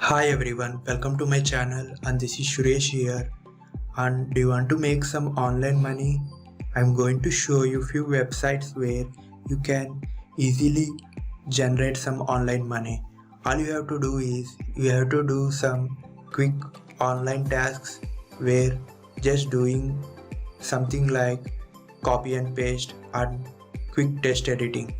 Hi everyone, welcome to my channel and this is Suresh here. And do you want to make some online money? I'm going to show you few websites where you can easily generate some online money. All you have to do is you have to do some quick online tasks where just doing something like copy and paste and quick text editing.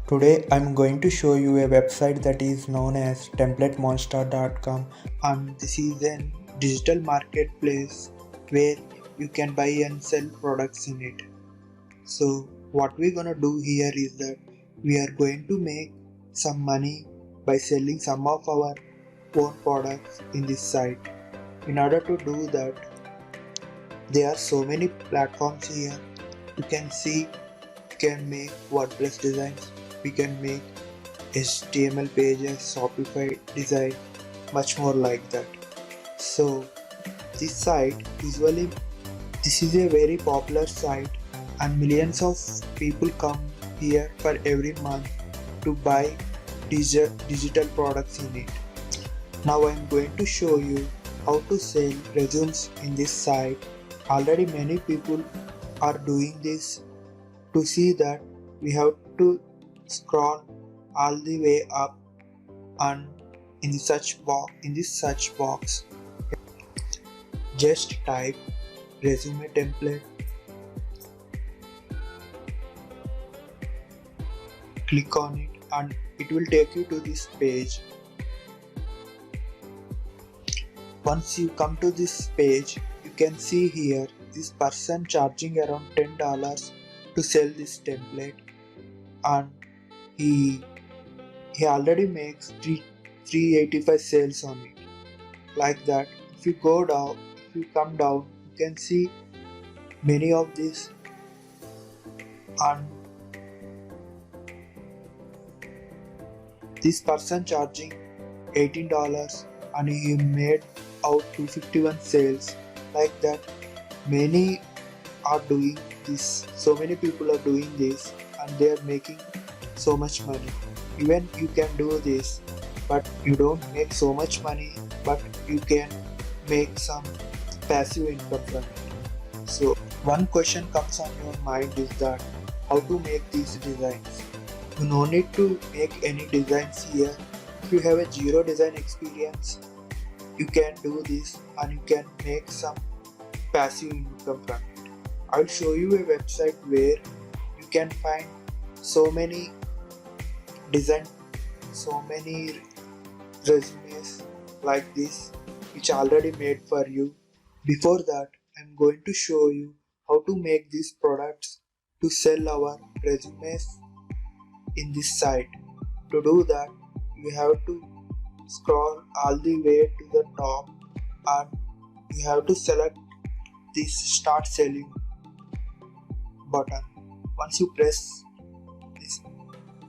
Today I'm going to show you a website that is known as templatemonster.com, and this is a digital marketplace where you can buy and sell products in it. So what we're gonna do here is that we are going to make some money by selling some of our own products in this site. In order to do that, there are so many platforms here. You can see we can make WordPress designs, we can make HTML pages, Shopify design, much more like that. So this site usually this is a very popular site and millions of people come here for every month to buy digital products in it. Now I am going to show you how to sell resumes in this site. Already many people are doing this. To see that, we have to scroll all the way up and in this search box just type resume template, click on it and it will take you to this page. Once you come to this page, you can see here this person charging around $10 to sell this template, and he he already makes 385 sales on it. Like that, if you come down, you can see many of these, and this person charging $18 and he made out 251 sales. Like that, many are doing this. So many people are doing this and they are making so much money. Even you can do this, but you don't make so much money, but you can make some passive income from it. So one question comes on your mind is that how to make these designs. You no need to make any designs here. If you have a zero design experience, you can do this and you can make some passive income from it. I'll show you a website where you can find so many design, so many resumes like this which already made for you. Before that, I'm going to show you how to make these products to sell our resumes in this site. To do that, you have to scroll all the way to the top and you have to select this start selling button. Once you press this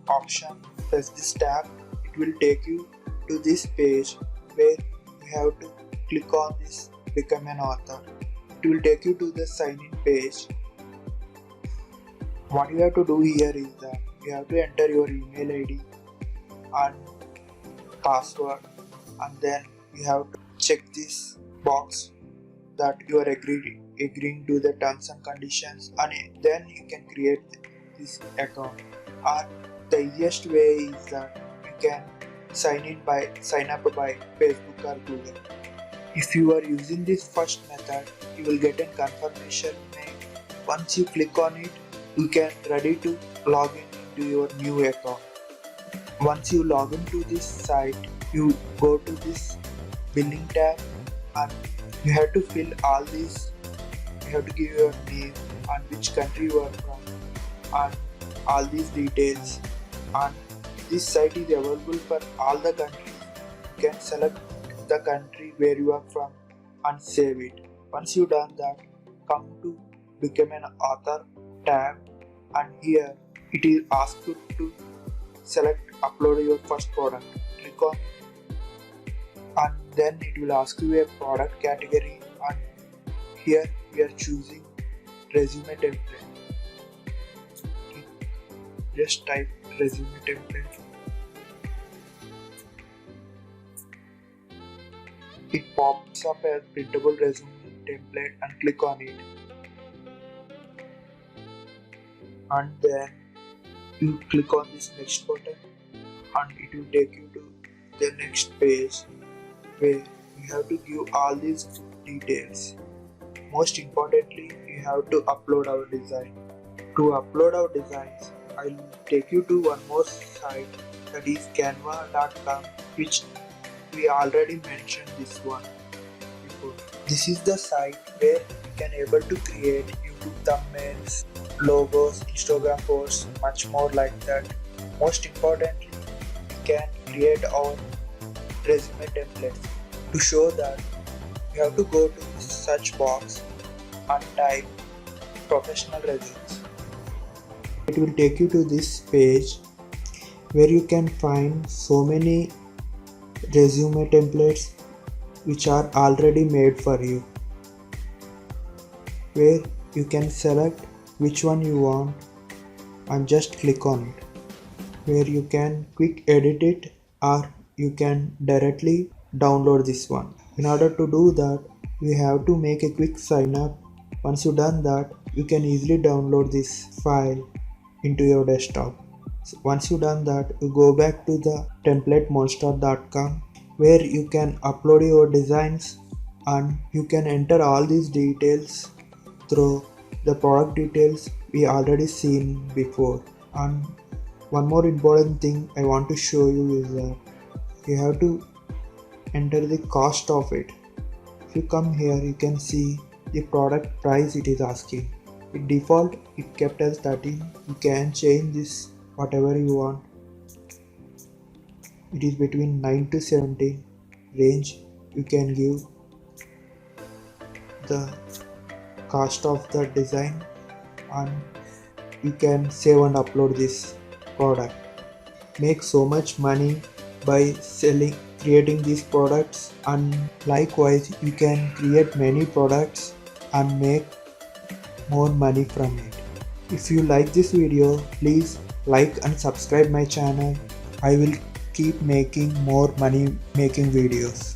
option, press this tab, it will take you to this page where you have to click on this become an author. It will take you to the sign in page. What you have to do here is that you have to enter your email ID and password, and then you have to check this box that you are agreeing to the terms and conditions, and then you can create this account. Or the easiest way is that you can sign up by Facebook or Google. If you are using this first method, you will get a confirmation mail. Once you click on it, you can ready to log in into your new account. Once you log into this site, you go to this billing tab and you have to fill all these. You have to give your name and which country you are from and all these details. And this site is available for all the countries. You can select the country where you are from and save it. Once you done that, come to become an author tab, and here it is asked you to select upload your first product. Click on and then it will ask you a product category, and here we are choosing resume template. Just type resume template It pops up a printable resume template and click on it, and then you click on this next button and it will take you to the next page where you have to give all these details. Most importantly, we have to upload our design. To upload our designs, I'll take you to one more site, that is canva.com, which we already mentioned this one before. This is the site where you can able to create YouTube thumbnails, logos, Instagram posts, much more like that. Most importantly, we can create our resume templates. To show that, you have to go to the search box and type professional resumes. It will take you to this page where you can find so many resume templates which are already made for you, where you can select which one you want and just click on it, where you can quick edit it or you can directly download this one. In order to do that, you have to make a quick sign up. Once you done that, you can easily download this file into your desktop. Once you done that, you go back to the templatemonster.com where you can upload your designs and you can enter all these details through the product details we already seen before. And one more important thing I want to show you is that you have to enter the cost of it. If you come here, you can see the product price it is asking. By default it kept as 13. You can change this whatever you want. It is between 9 to 17 range. You can give the cost of the design and you can save and upload this product. Make so much money by creating these products, and likewise you can create many products and make more money from it. If you like this video, please like and subscribe my channel. I will keep making more money making videos.